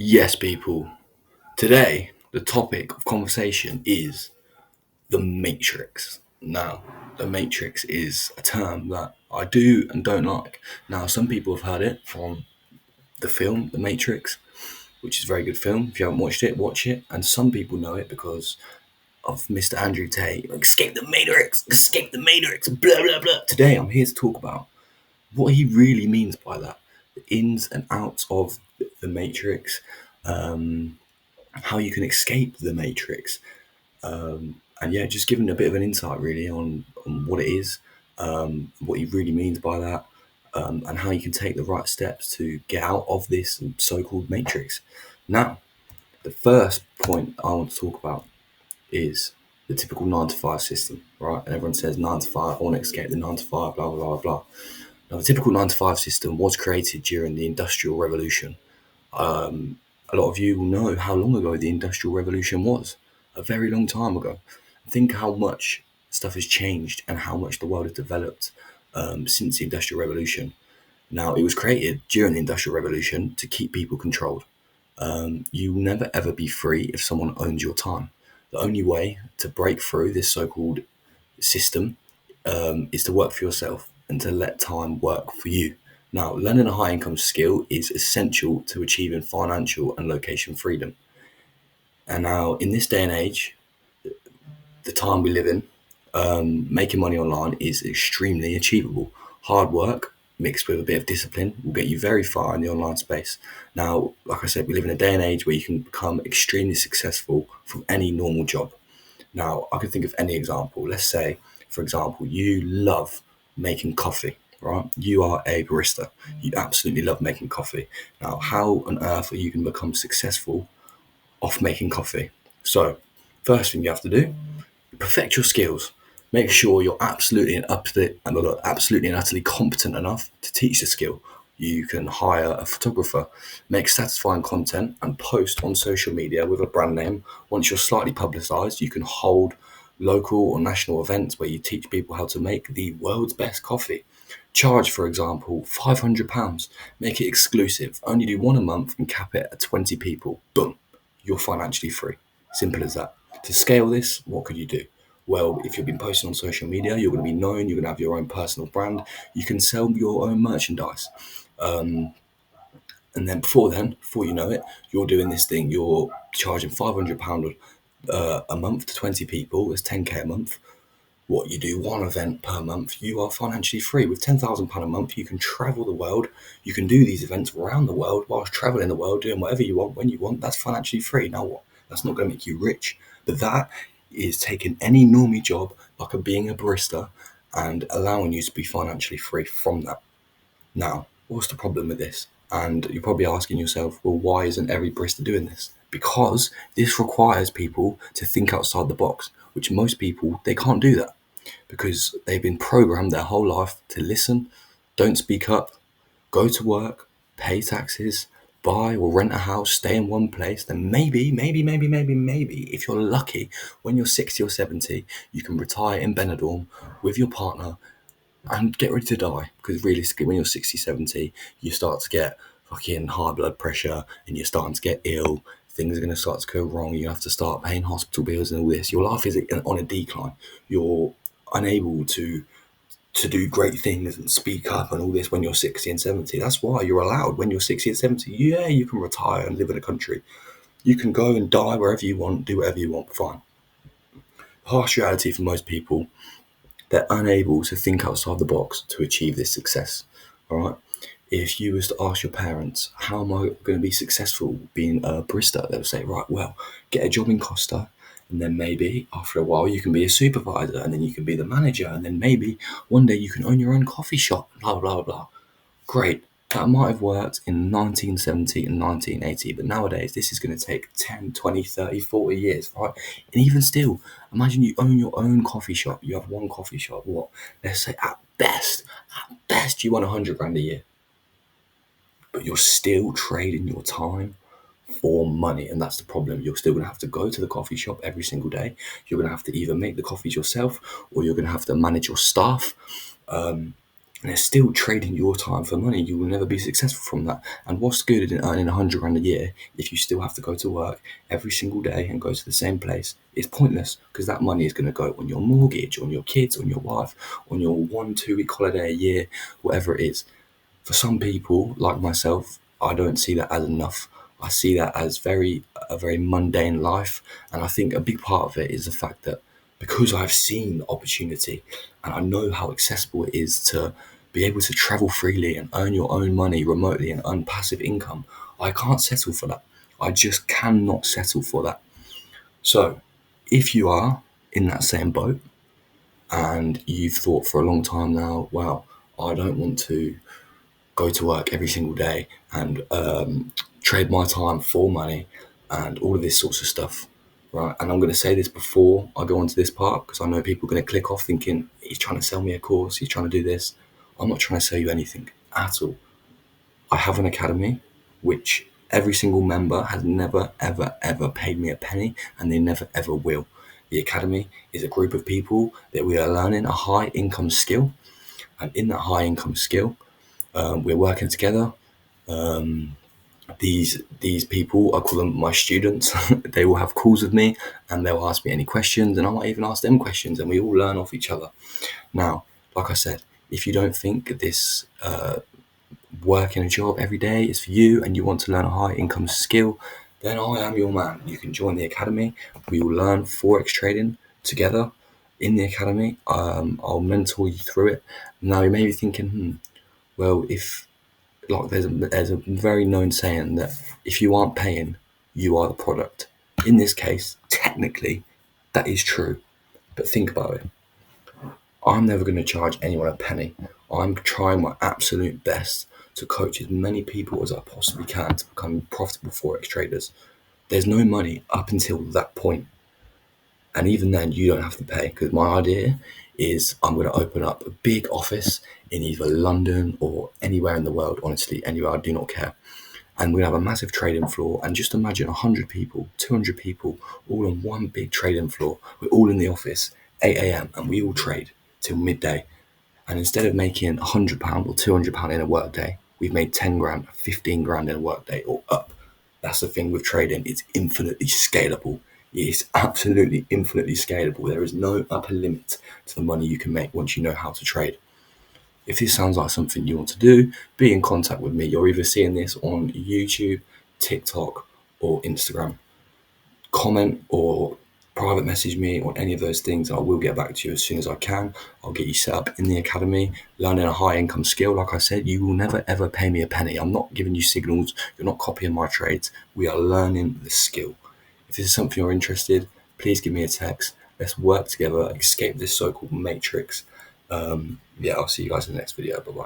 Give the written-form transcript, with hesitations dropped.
Yes, people. Today, the topic of conversation is the Matrix. Now, the Matrix is a term that I do and don't like. Now, some people have heard it from the film The Matrix, which is a very good film. If you haven't watched it, watch it. And some people know it because of Mr. Andrew Tate. Escape the Matrix, escape the Matrix, blah, blah, blah. Today, I'm here to talk about what he really means by that, the ins and outs of the Matrix, um, how you can escape the Matrix, and yeah, just giving a bit of an insight really on what it is, what he really means by that, and how you can take the right steps to get out of this so-called Matrix. Now, the first point I want to talk about is the typical 9 to 5 system, right? And everyone says 9 to 5, I want to escape the 9 to 5, blah, blah, blah, blah. Now, the typical 9 to 5 system was created during the Industrial Revolution. A lot of you will know how long ago the Industrial Revolution was. A very long time ago. Think how much stuff has changed and how much the world has developed since the Industrial Revolution. Now, it was created during the Industrial Revolution to keep people controlled. You will never ever be free if someone owns your time. The only way to break through this so-called system is to work for yourself and to let time work for you. Now, learning a high income skill is essential to achieving financial and location freedom. And now, in this day and age, the time we live in, making money online is extremely achievable. Hard work mixed with a bit of discipline will get you very far in the online space. Now, like I said, we live in a day and age where you can become extremely successful from any normal job. Now, I could think of any example. Let's say, for example, you love making coffee, right? You are a barista. You absolutely love making coffee. Now, how on earth are you going to become successful off making coffee? So, first thing you have to do, perfect your skills. Make sure you're absolutely and utterly competent enough to teach the skill. You can hire a photographer, make satisfying content, and post on social media with a brand name. Once you're slightly publicized, you can hold local or national events where you teach people how to make the world's best coffee. Charge, for example, £500. Make it exclusive. Only do one a month and cap it at 20 people. Boom. You're financially free. Simple as that. To scale this, what could you do? Well, if you've been posting on social media, you're going to be known, you're going to have your own personal brand, you can sell your own merchandise. And then, before you know it, you're doing this thing, you're charging £500 a month to 20 people, that's 10k a month. What you do, one event per month, you are financially free. With £10,000 a month, you can travel the world, you can do these events around the world whilst traveling the world, doing whatever you want, when you want. That's financially free. Now what? That's not going to make you rich, but that is taking any normie job, like being a barista, and allowing you to be financially free from that. Now, what's the problem with this? And you're probably asking yourself, well, why isn't every barista doing this? Because this requires people to think outside the box, which most people, they can't do that because they've been programmed their whole life to listen, don't speak up, go to work, pay taxes, buy or rent a house, stay in one place. Then maybe, if you're lucky, when you're 60 or 70, you can retire in Benidorm with your partner and get ready to die. Because realistically, when you're 60, 70, you start to get fucking high blood pressure and you're starting to get ill. Things are going to start to go wrong. You have to start paying hospital bills and all this. Your life is on a decline. You're unable to do great things and speak up and all this when you're 60 and 70. That's why you're allowed when you're 60 and 70. Yeah, you can retire and live in a country. You can go and die wherever you want, do whatever you want, fine. Harsh reality for most people, they're unable to think outside the box to achieve this success. All right. If you was to ask your parents, how am I going to be successful being a barista? They'll say, right, well, get a job in Costa, and then maybe after a while you can be a supervisor, and then you can be the manager, and then maybe one day you can own your own coffee shop, blah, blah, blah. Great. That might have worked in 1970 and 1980, but nowadays this is going to take 10, 20, 30, 40 years, right? And even still, imagine you own your own coffee shop. You have one coffee shop. What? Let's say at best, you want 100 grand a year, but you're still trading your time for money, and that's the problem. You're still going to have to go to the coffee shop every single day. You're going to have to either make the coffees yourself, or you're going to have to manage your staff. and they're still trading your time for money. You will never be successful from that. And what's good in earning 100 grand a year if you still have to go to work every single day and go to the same place? It's pointless, because that money is going to go on your mortgage, on your kids, on your wife, on your 1-2 week holiday a year, whatever it is. For some people like myself, I don't see that as enough. I see that as a very mundane life, and I think a big part of it is the fact that because I've seen the opportunity and I know how accessible it is to be able to travel freely and earn your own money remotely and earn passive income, I can't settle for that. I just cannot settle for that. So, if you are in that same boat and you've thought for a long time now, well, I don't want to go to work every single day and trade my time for money and all of this sorts of stuff, right? And I'm going to say this before I go on to this part, because I know people are going to click off thinking he's trying to sell me a course, he's trying to do this. I'm not trying to sell you anything at all. I have an academy which every single member has never, ever, ever paid me a penny, and they never, ever will. The academy is a group of people that we are learning a high income skill, and in that high income skill, we're working together. These people, I call them my students. They will have calls with me and they'll ask me any questions, and I might even ask them questions, and we all learn off each other. Now, like I said, if you don't think this working a job every day is for you and you want to learn a high income skill, then I am your man. You can join the academy. We will learn Forex trading together in the academy. I'll mentor you through it. Now, you may be thinking, well, if like there's a very known saying that if you aren't paying, you are the product. In this case, technically, that is true. But think about it. I'm never going to charge anyone a penny. I'm trying my absolute best to coach as many people as I possibly can to become profitable Forex traders. There's no money up until that point. And even then, you don't have to pay, because my idea is I'm going to open up a big office in either London or anywhere in the world, honestly, anywhere, I do not care. And we're going to have a massive trading floor. And just imagine 100 people, 200 people, all on one big trading floor. We're all in the office, 8 a.m., and we all trade till midday. And instead of making £100 or £200 in a work day, we've made 10 grand, 15 grand in a work day or up. That's the thing with trading. It's infinitely scalable. It's absolutely infinitely scalable. There is no upper limit to the money you can make once you know how to trade. If this sounds like something you want to do, be in contact with me. You're either seeing this on YouTube, TikTok, or Instagram. Comment or private message me on any of those things. I will get back to you as soon as I can. I'll get you set up in the academy, learning a high income skill. Like I said, you will never ever pay me a penny. I'm not giving you signals. You're not copying my trades. We are learning the skill. If this is something you're interested, please give me a text. Let's work together, escape this so-called matrix. I'll see you guys in the next video. Bye-bye.